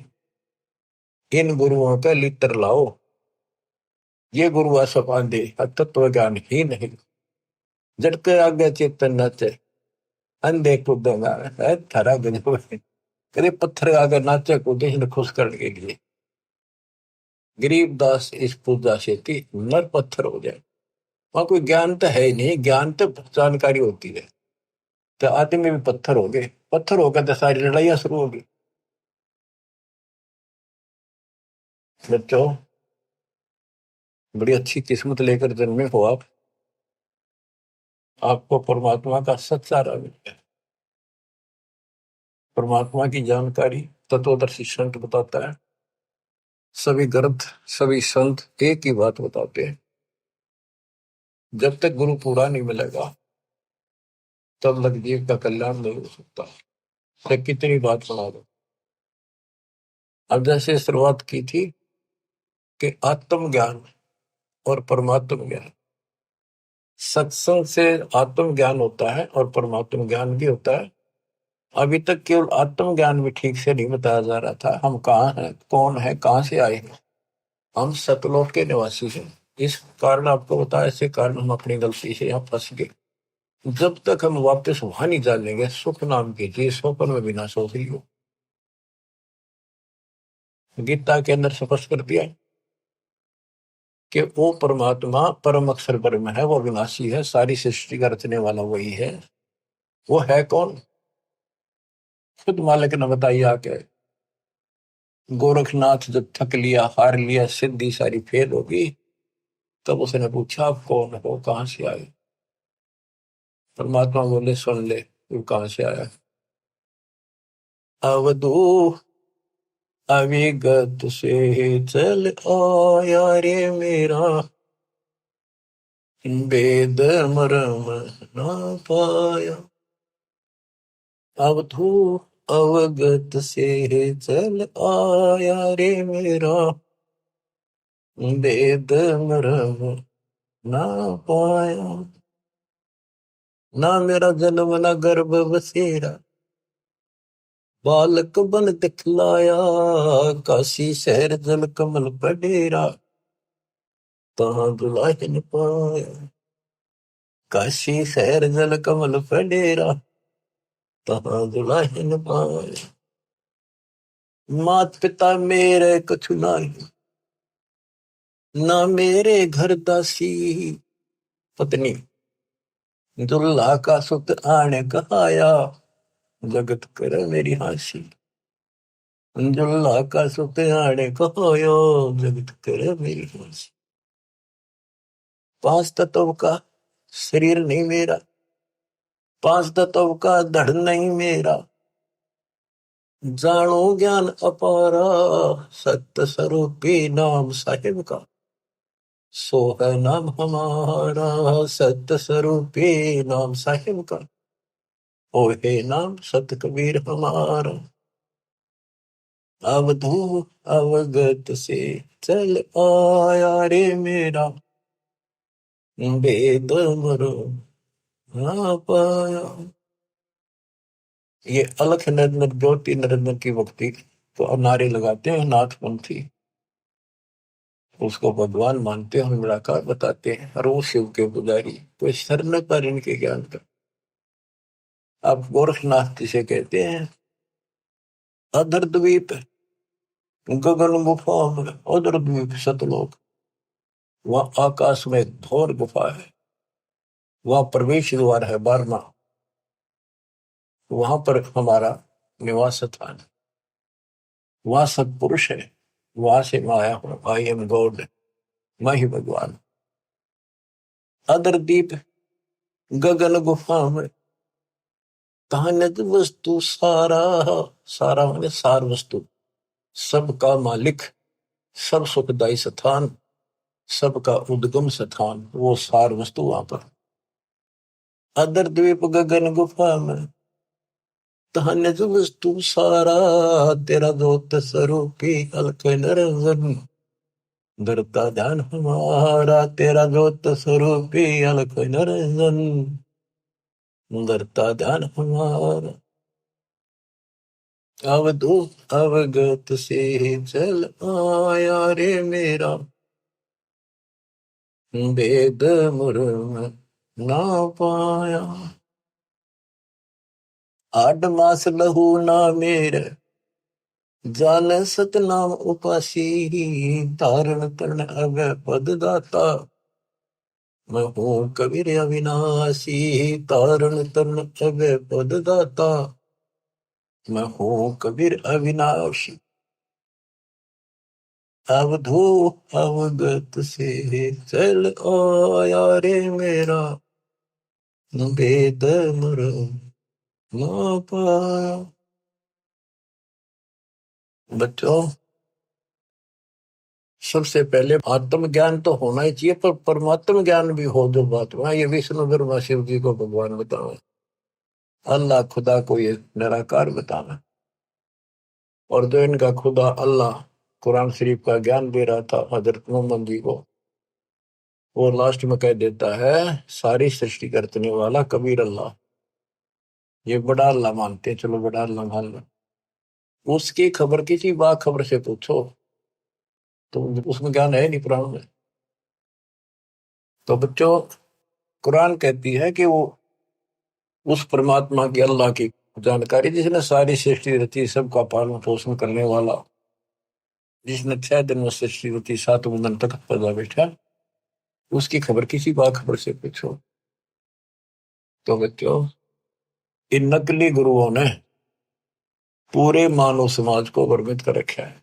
इन गुरुओं का लित्र लाओ, ये गुरु सपांदे तत्व ज्ञान ही नहीं। जड़के आगे चेतन नाचे, अंधे कूदेगा। थारा गजब है। कभी पत्थर आगे नाचे कूदे, इन्हें खुश करने के लिए। गरीबदास इस पूजा से थी नर पत्थर हो जाए। वहां कोई ज्ञान तो है ही नहीं, ज्ञान तो जानकारी होती है। तो आदमी भी पत्थर हो गए, पत्थर होकर तो सारी लड़ाइयां शुरू होगी। बच्चों, बड़ी अच्छी किस्मत लेकर जन्मे हो आप। आपको परमात्मा का सच्चा रंग है। परमात्मा की जानकारी तत्वदर्शी संत बताता है। सभी ग्रंथ सभी संत एक ही बात बताते हैं, जब तक गुरु पूरा नहीं मिलेगा तब लग जीव का कल्याण नहीं हो सकता। तो कितनी बात सुना दो। अब जैसे शुरुआत की थी कि आत्म ज्ञान और परमात्म ज्ञान, सत्संग से आत्म ज्ञान होता है और परमात्म ज्ञान भी होता है। अभी तक केवल आत्म ज्ञान भी ठीक से नहीं बताया जा रहा था। हम कहाँ हैं, कौन है, कहाँ से आए हैं। हम सतलोक के निवासी हैं। इस कारण आपको बताया, ऐसे कारण हम अपनी गलती से यहाँ फंस गए। जब तक हम वापस वहां नहीं जानेंगे, सुख नाम की चीज स्वप्न में बिना सो रही हो। गीता के अंदर स्पष्ट कर दिया कि वो परमात्मा परम अक्षर ब्रह्म है, वो विनाशी है, सारी सृष्टि का रचने वाला वही है। वो है कौन, खुद मालिक ने बताइए आके। गोरखनाथ जब थक लिया, हार लिया, सिद्धि सारी फेल होगी, तब उसने पूछा आप कौन हो, कहां से आए। परमात्मा बोले सुन ले, तू कहां से आया। अवधू अविगत से चल आया रे मेरा, वेद मरम ना पाया। अवधू अवगत से चल आया रे मेरा, वेद मरम ना पाया। ना मेरा जन्म ना गर्भ बसेरा, बालक बन दिखलाया। काशी शहर जल कमल पडेरा, तहां दुलाहिन पाया। काशी शहर जल कमल पडेरा, तहां दुलाहिन पाया। मात पिता मेरे कछु नाही, ना मेरे घर दासी। पत्नी दुल्हा का सुत आने कहाया, जगत कर मेरी हासी। दुल्हा का सुत आने कहाया, जगत कर मेरी हासी। पांच तत्व का शरीर नहीं मेरा, पांच तत्व का धड़ नहीं मेरा। जानो ज्ञान अपारा सत्य स्वरूपी नाम साहिब का, सो है नाम हमारा सत्य स्वरूपी नाम साहिब का, ओ हे नाम सत कबीर हमारा। अवधू अवगत से चल आया रे मेरा, वेद मरो ना पाया। ये अलख निरंजन ज्योति निरंजन की भक्ति तो नारे लगाते हैं नाथपंथी, उसको भगवान मानते हैं, निराकार बताते हैं, और वो शिव के पुजारी, कोई सर न पर इनके ज्ञान का। आप गोरखनाथ जिसे कहते हैं, अधर द्वीप गगन गुफा में, अधर द्वीप सतलोक, वह आकाश में एक घोर गुफा है, वह प्रवेश द्वार है 12वां, वहां पर हमारा निवास स्थान, वहां सत्पुरुष है, वहां से मैं आया हूं, आई एम गॉड, मैं ही भगवान। अधर दीप गगन गुफा में, कहानित वस्तु सारा, सारा माने सार वस्तु, सबका मालिक, सब सुखदायी स्थान, सबका उद्गम स्थान, वो सार वस्तु वहां पर। अदर द्वीप गगन गुफा में, कहानित वस्तु सारा, तेरा दोत स्वरूपी अलख निरंजन, धरता ध्यान हमारा, तेरा दोत स्वरूपी अलख निरंजन, धरता ध्यान हमारा। अवधूत अवगत से चल आया रे मेरा, वेद मुरम ना पाया। 8 मास लहू ना मेरे, जान सतनाम उपासी, धारण करण अब पद दाता, मैं हूँ कबीर अविनाशी, धारण करण अब पद दाता, मैं हूँ कबीर अविनाशी। अवधू अवगत से चल आया रे मेरा, वेद मुरम ना पाया। बच्चों, सबसे पहले आत्म ज्ञान तो होना ही चाहिए, पर परमात्म ज्ञान भी हो जो बात वहां, ये विष्णु ब्रह्मा शिव जी को भगवान बतावे, अल्लाह खुदा को ये निराकार बताना। और जो इनका खुदा अल्लाह कुरान शरीफ का ज्ञान दे रहा था हजरत मोहम्मद जी को, वो लास्ट में कह देता है सारी सृष्टि करने वाला कबीर अल्लाह, ये बड़ा अल्लाह मानते हैं, चलो बड़ा अल्लाह मान लो। उसकी खबर किसी बा खबर से पूछो तो उसमें ज्ञान है नहीं कुरान में। तो बच्चों, कुरान कहती है कि वो उस परमात्मा की, अल्लाह की जानकारी, जिसने सारी सृष्टि रची, सबका पालन पोषण करने वाला, जिसने 6 दिन में सृष्टि रची, 7वें दिन तक पैदा बैठा, उसकी खबर किसी बाखबर से पूछो। तो बच्चों, इन नकली गुरुओं ने पूरे मानव समाज को भ्रमित कर रखा है।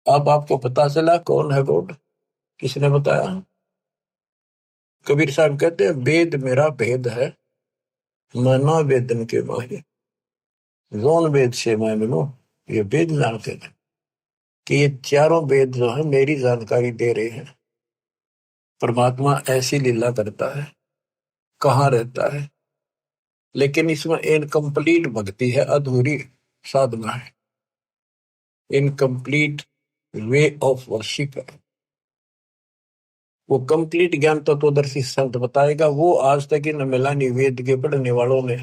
अब आपको पता चला कौन है गॉड, किसने बताया? कबीर साहब कहते हैं, वेद मेरा भेद है, मैं ना वेदन के माहिर, जोन वेद से मैं मिलूं, ये वेद जानते थे कि ये चारों वेद जो है मेरी जानकारी दे रहे हैं। परमात्मा ऐसी लीला करता है, कहाँ रहता है, लेकिन इसमें इनकम्प्लीट भक्ति है, अधूरी साधना है, इनकम्प्लीट वे ऑफ वर्शिप है। वो कंप्लीट ज्ञान तत्वदर्शी संत बताएगा, वो आज तक इन मिला नहीं, वेद के पढ़ने वालों ने,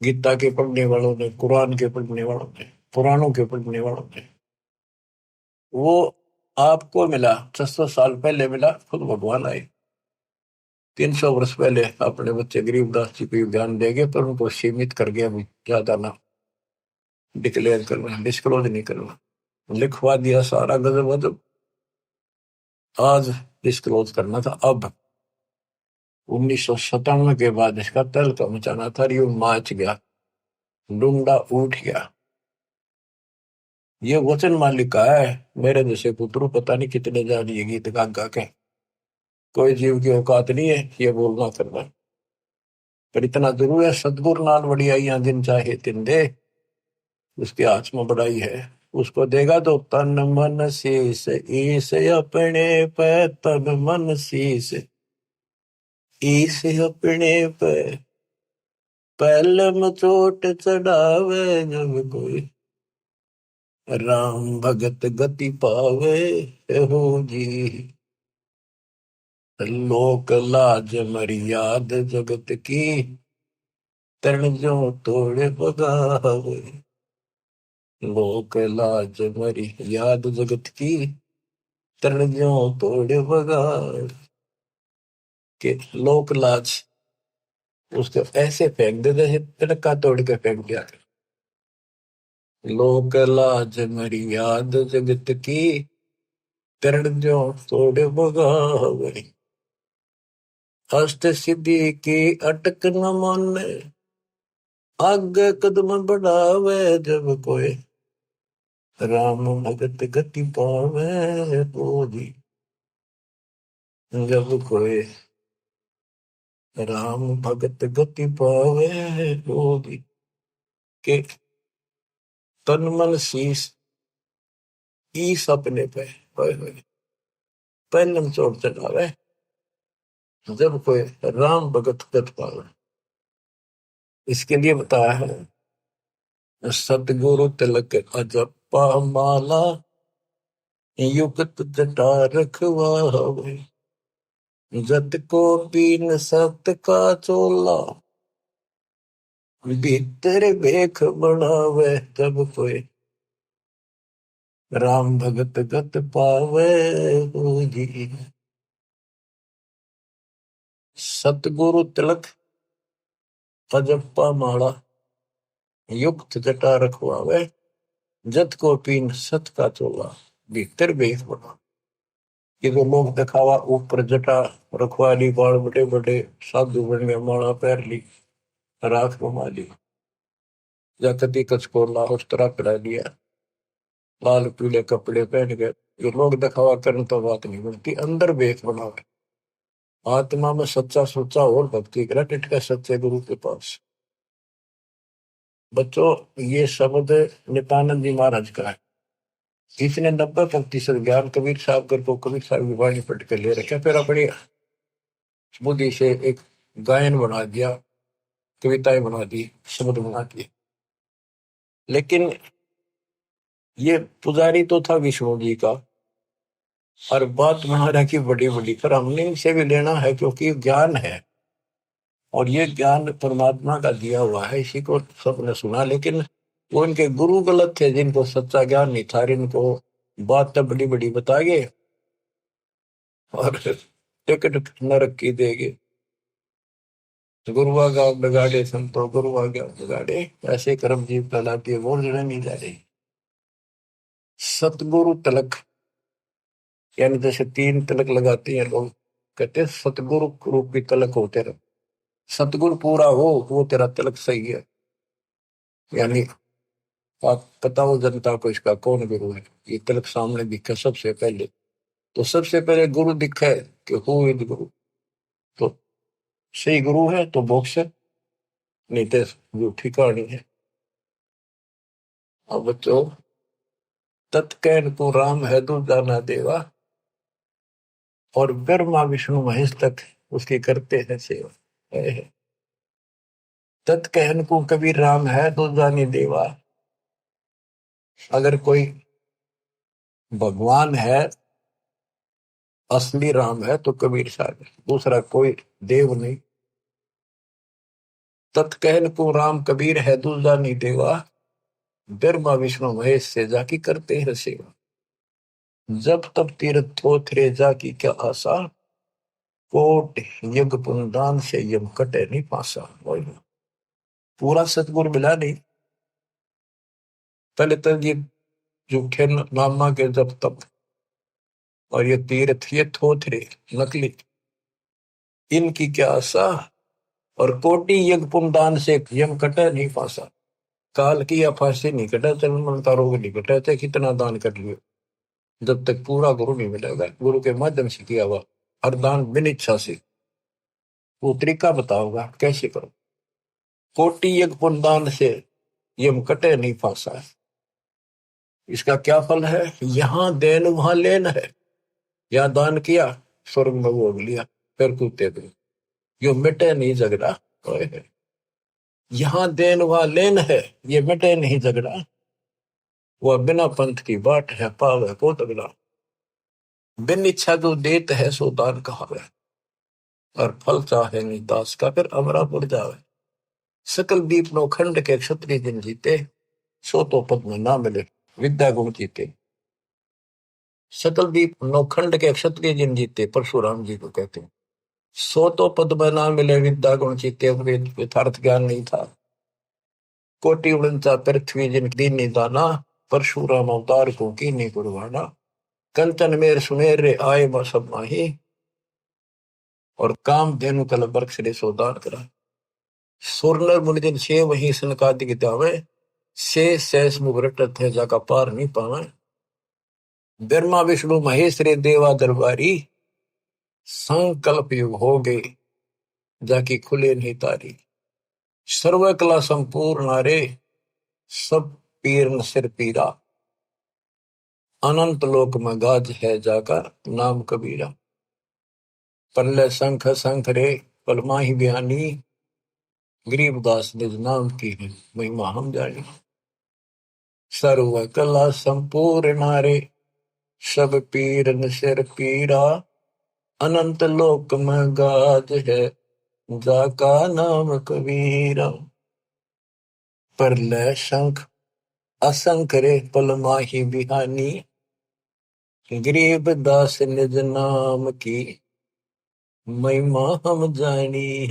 गीता के पढ़ने वालों ने, कुरान के पढ़ने वालों ने, पुराणों के पढ़ने वालों ने। वो आपको मिला 600 साल पहले मिला, खुद भगवान आए 300 वर्ष पहले, अपने बच्चे गरीबदास जी को ज्ञान देंगे, पर उनको सीमित कर गया, ज्यादा ना डिक्लेयर करना, डिस्क्लोज नहीं करना, लिखवा दिया सारा गजब गजब। आज डिस्क्लोज करना था, अब 1997 के बाद इसका तहलका मचाना था, यूं माच गया, डूंडा उठ गया। ये वचन मालिक का है, मेरे जैसे पुत्र पता नहीं कितने जानिए गीत गा गा के, कोई जीव की औकात नहीं है ये बोलना करना, पर इतना जरूर है, सतगुरु नाल वड़ी आइया जिन चाहे तिन दे, उसके हाथ में बढ़ाई है, उसको देगा तो तन मन शीस ईस अपने पे, तन मन शीस ईस अपने पे, पहलम चोट चढ़ावे जब कोई, राम भगत गति पावे हो जी। लोक लाज मर्याद जगत की, तरण जो तोड़े बगावे। लोक लाज मर्याद जगत की, तरण जो तोड़े बगावे। के लोक लाज उसको ऐसे फेंक दे जैसे तिनका तोड़ के फेंक दिया। लोक लाज मर्याद जगत की, तरण जो तोड़े बगावे। हस्त सिद्धि की अटक न माने, आगे कदम बढ़ावे जब कोई, राम भगत गति पावे बोधी। जब कोई राम भगत गति पावे बोधी, के तन मन शीस ईस अपने पे, पहलम चोट चढ़ावे जब कोई राम भगत गति पावे। इसके लिए बताया है, सतगुरु तिलक अजपा माला, युगत जटा रखवावे। जत को पीन सत का चोला, भीतर बेख बढ़ावे जब कोई, राम भगत गत पावे हो जी। सतगुरु तिलक अजप्पा माला, युक्त जटा रखवावे। जत को पीन सत का चोला, भीतर बेख बढ़ावे। ये तो लोग दिखावा, ऊपर जटा रखवा ली, बाल बड़े बड़े साधु बन गए, माला पैर ली, राख घुमा ली, या कदी कचकोला उस तरह करा लिया, लाल पीले कपड़े पहन गए। ये लोग दिखावा करने तो बात नहीं बनती, अंदर बेख बनावे। आत्मा में सच्चा सोचा और भक्ति करा, टिटका सच्चे गुरु के पास। बच्चों, ये शब्द नित्यानंद जी महाराज का है। इसने 90% ज्ञान कबीर साहब कर को कबीर साहब की वाणी पढ़ के ले रखे, फिर अपनी बुद्धि से एक गायन बना दिया, कविताएं बना दी, शब्द बना दिए। लेकिन ये पुजारी तो था विष्णु जी का, और बात महाराज की बड़ी बड़ी, पर हमने इनसे भी लेना है क्योंकि ज्ञान है, और ये ज्ञान परमात्मा का दिया हुआ है, इसी को सबने सुना। लेकिन वो इनके गुरु गलत थे, जिनको सच्चा ज्ञान नहीं था, इनको बात तो बड़ी बड़ी बता गए और टिकट नरक की देगे। गुरुआ गाँव बिगाड़े संतो, गुरुआ गाँव बिगाड़े, ऐसे कर्म जीव कहलाती है, वो जड़े नहीं जा रही। सतगुरु तिलक, यानी जैसे 3 तिलक लगाते हैं लोग, कहते हैं सतगुरु रूप की तिलक हो तेरा, सतगुरु पूरा हो वो तेरा तिलक सही है। यानी आप बताओ जनता को इसका कौन गुरु है, ये तिलक सामने दिखे सबसे पहले, तो सबसे पहले गुरु दिखे कि हु इज गुरु, तो सही गुरु है तो मोक्ष है, नहीं तो झूठी कहानी है। अब बच्चों, तत्कैन को राम है दूजा ना देवा, और ब्रह्मा विष्णु महेश तक उसकी करते हैं सेवा। तत्कहन को कबीर राम है दूजा नहीं देवा। अगर कोई भगवान है, असली राम है, तो कबीर साहब है, दूसरा कोई देव नहीं। तत्कहन को राम कबीर है दूजा नहीं देवा, ब्रह्मा विष्णु महेश से जाकी करते हैं सेवा। जब तब तीर्थ थोथरे जाकी क्या आशा, कोट यज्ञ पुनदान से यम कटे नहीं पासा। पूरा सतगुरु मिला नहीं, पहले तो ये झूठे नामा के जब तब, और ये तीर्थ ये थोथरे नकली, इनकी क्या आशा, और कोटि यज्ञ पुनदान से यम कटे नहीं पासा। काल की या फांसी नहीं कटा, जन्म का रोग नहीं कटा, चाहे कितना दान कर लियो, जब तक पूरा गुरु नहीं मिलेगा, गुरु के माध्यम से किया हुआ हर दान बिन इच्छा से। वो तरीका बताओगा कैसे करो। कोटि यज्ञ पुनदान से ये कटे नहीं फांसा है। इसका क्या फल है? यहां देन वहां लेन है। यहाँ दान किया, स्वर्ग में भोग लिया, फिर कूदते गए। यो मिटे नहीं झगड़ा। यहाँ देन वहां लेन है, ये मिटे नहीं झगड़ा। वह बिना पंथ की बाट है, पावे को तगड़ा। बिन इच्छा जो देत है सो दान कहावे, और फल चाहे नहीं दास का फिर अमरा पड़ जावे। सकल दीप नो खंड के क्षत्रिय जिन जीते, सो तो पद में ना मिले विद्या गुण जीते। सकल दीप नौखंड के क्षत्रिय जिन जीते, परशुराम जी को कहते हैं। सो तो पद में ना मिले विद्या गुण जीते, यथार्थ ज्ञान नहीं था। कोटि उड़नता पृथ्वी जिन दीन दाना, परशुराम अवतार को कीनी कुर्बाना। कंचन मेर सुमेर रे आए सब माही, और काम धेनु कल बरक्ष रे सोदान करा। सुरनर मुनिजन से वही सनकादि गितावे, से शेष मुख रटत है जाका पार नहीं पावे। ब्रह्मा विष्णु महेश रे देवा दरबारी, संकल्प युग हो गए जाकी खुले नहीं तारी। सर्व कला संपूर्ण नारे, सब पीर न सिर पीरा। अनंत लोक में गाज है जाका नाम कबीरा। पल्ले शंख शंख रे पलमाही बयानी, गरीबदास निज नाम की है महिमा हम जानी। सर्व कला संपूर्ण नारे, सब पीर न सिर पीरा। अनंत लोक में गाज है जाका नाम कबीरा। परलय शंख असंख रे पलमाही बिहानी, गरीब दास निज नाम की महिमा हम जानी।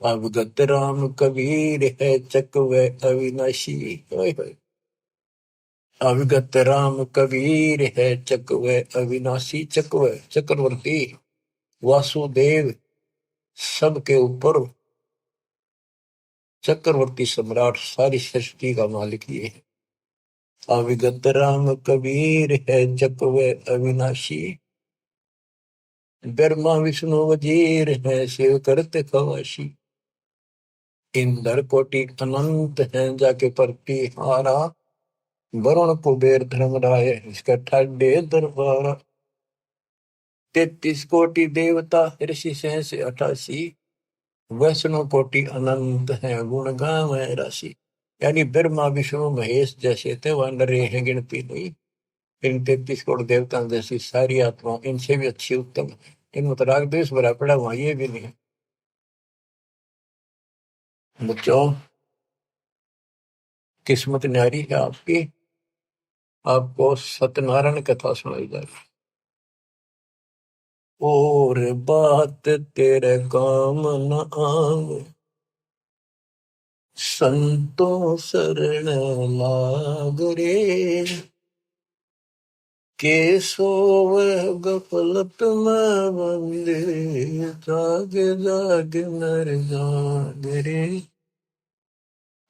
अवगत राम कबीर है चकवे अविनाशी। अवगत राम कबीर है चकवे अविनाशी। चकवे चक्रवर्ती, वासुदेव सबके ऊपर चक्रवर्ती सम्राट, सारी सृष्टि का मालिक ये है। अविगत राम कबीर है चकवे अविनाशी, ब्रह्मा विष्णु वजीर है शिव करते खवाशी। इंद्र कोटि अनंत है जाके परती हारा, वरुण कुबेर धर्मराय इसका ठाडे दरबारा। 33 कोटि देवता ऋषि सहस 88, वैष्णव कोटि अनंत है गुण गावे राशि। यानी ब्रह्मा विष्णु महेश जैसे थे वह नरे हैं गिनती नहीं। इन 33 करोड़ देवता जैसी सारी आत्मा इनसे भी अच्छी उत्तम, इनमें तो राग द्वेष भरा पड़ा, वहां ये भी नहीं। बच्चों, किस्मत न्यारी है आपकी। आपको सत्यनारायण कथा सुनाई जाए। और बात तेरे काम न आवे, संतों शरण लाग रे। के सोवे गफलत में बंदे, जाग जाग नर जाग रे।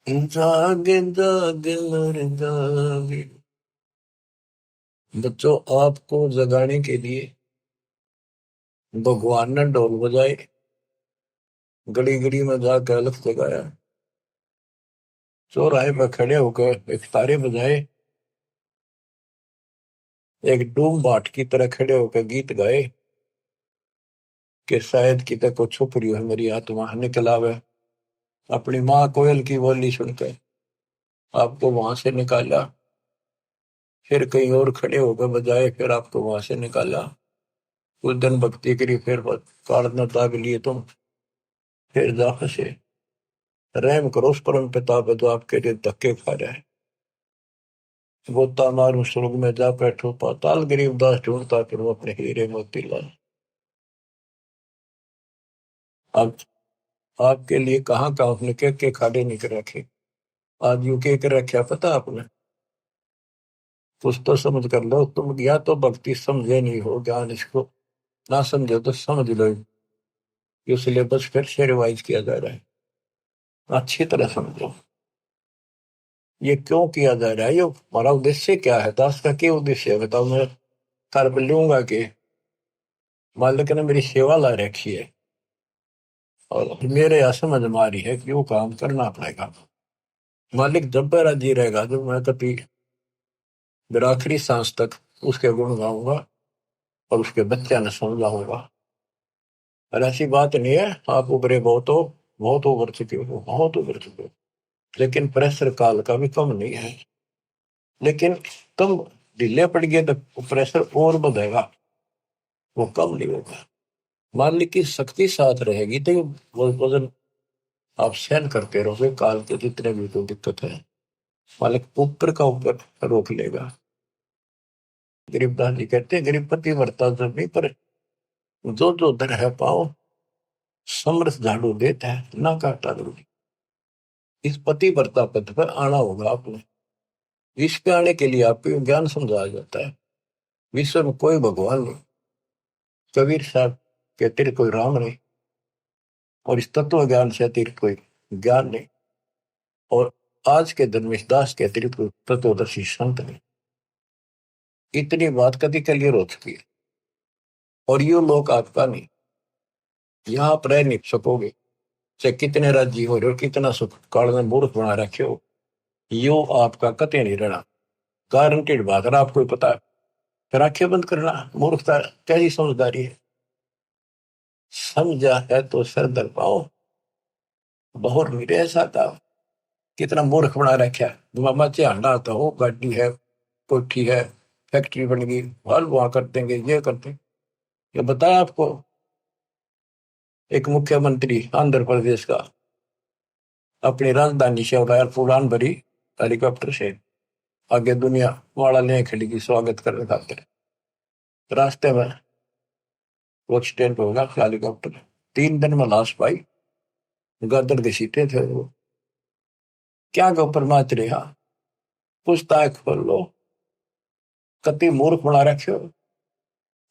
जाग जाग नर जाग। बच्चों, आपको जगाने के लिए भगवान ने ढोल बजाए, गली गली में जाकर अलख जगाया, चौराहे पर खड़े होकर एक तारे बजाए, एक डूम बाट की तरह खड़े होकर गीत गाए कि शायद कितने को छुप रही है मेरी आत्मा निकल आवे। अपनी माँ कोयल की बोली सुनकर आपको वहां से निकाला, फिर कहीं और खड़े होकर बजाए, फिर आपको वहां से निकाला। कुछ दिन भक्ति करी, फिर कारण दाग लिए तुम, फिर जा फंसे। रहम करो उस परम पिता पे जो आपके लिए धक्के खा रहा है। गोता मारू स्वर्ग में जा बैठो पाताल, गरीबदास ढूंढता फिर वो अपने हीरे मोती लाल। अब आपके लिए कहाँ का उसने के खाड़े निकल रखे। आज यू के रखा पता आपने? कुछ तो समझ कर लो तुम, या तो भक्ति समझे नहीं हो, ज्ञान इसको ना समझे तो समझ लो। ये सिलेबस फिर से रिवाइज किया जा रहा है, अच्छी तरह समझो। ये क्यों किया जा रहा है, ये हमारा उद्देश्य क्या है, दास का क्या उद्देश्य है बताओ। मैं कर लूंगा कि मालिक ने मेरी सेवा ला रखी है और मेरे यहाँ समझ में आ रही है कि वो काम करना पड़ेगा। मालिक जब पर राजी रहेगा, जब मैं कभी मेरा आखिरी सांस तक उसके गुण गाऊंगा और उसके बच्चे ने समझाऊंगा। और ऐसी बात नहीं है आप उभरे बहुत हो, बहुत उभर चुके हो, बहुत उभर चुके हो, लेकिन प्रेशर काल का भी कम नहीं है। लेकिन तुम ढीले पड़ गए तो प्रेशर और बढ़ेगा, वो कम नहीं होगा। मान ली की शक्ति साथ रहेगी तो वो वजन आप सहन करते रहोगे, काल के जितने भी कोई दिक्कत है मालिक ऊपर का ऊपर रोक लेगा। गरीबदास जी कहते हैं गरीब पति वर्ता जब नहीं, पर जो जो दर है पाओ समरस झाड़ू देता है ना काटा जरूरी। इस पति वर्ता पद पर आना होगा आपने। विश्व पे आने के लिए आपको ज्ञान समझाया जाता है। विश्व में कोई भगवान नहीं, कबीर साहब के अतिरिक्त कोई राम नहीं, और इस तत्व ज्ञान से अतिरिक्त कोई ज्ञान नहीं, और आज के धर्मेश दास के अतिरिक्त कोई तत्वदर्शी संत नहीं। इतनी बात कभी क्लियर हो चुकी है, और ये लोग आपका नहीं, यहाँ आप रह नहीं सकोगे चाहे कितने राज्य हो रहे हो, कितना सुख काल में मूर्ख बना रखे हो, यो आपका कतई नहीं रहना। गारंटेड बात है, आपको ही पता है। फिर आंखें बंद करना मूर्खता, कैसी समझदारी है। समझा है तो सर दर पाओ, बहुत मेरे ऐसा था कितना मूर्ख बना रखा है। मामा चांडा आता हो, गाड़ी है, कोठी है, फैक्ट्री बन गई, हल वहां कर देंगे, ये कर देंगे। ये बताया आपको एक मुख्यमंत्री आंध्र प्रदेश का अपनी राजधानी से एयरपोर्ट उड़ान भरी हेलीकॉप्टर से, आगे दुनिया वाला ले खड़ी की स्वागत करने खातिर। रास्ते में वो एक्सीडेंट होगा हेलीकॉप्टर, 3 दिन में लाश पाई, गर्दन घसीटे थे वो। क्या के ऊपर नाच रहा, पूछताछ खोल लो, कति मूर्ख बना रखे हो।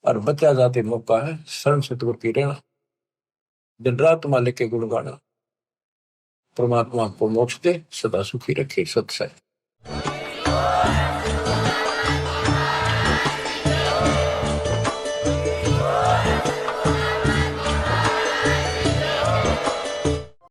और बचा जाते मौका है शरण से तो रहना, दिन रात मालिक के गुण गाना। परमात्मा को मोक्ष दे, सदा सुखी रखे। सत्संग।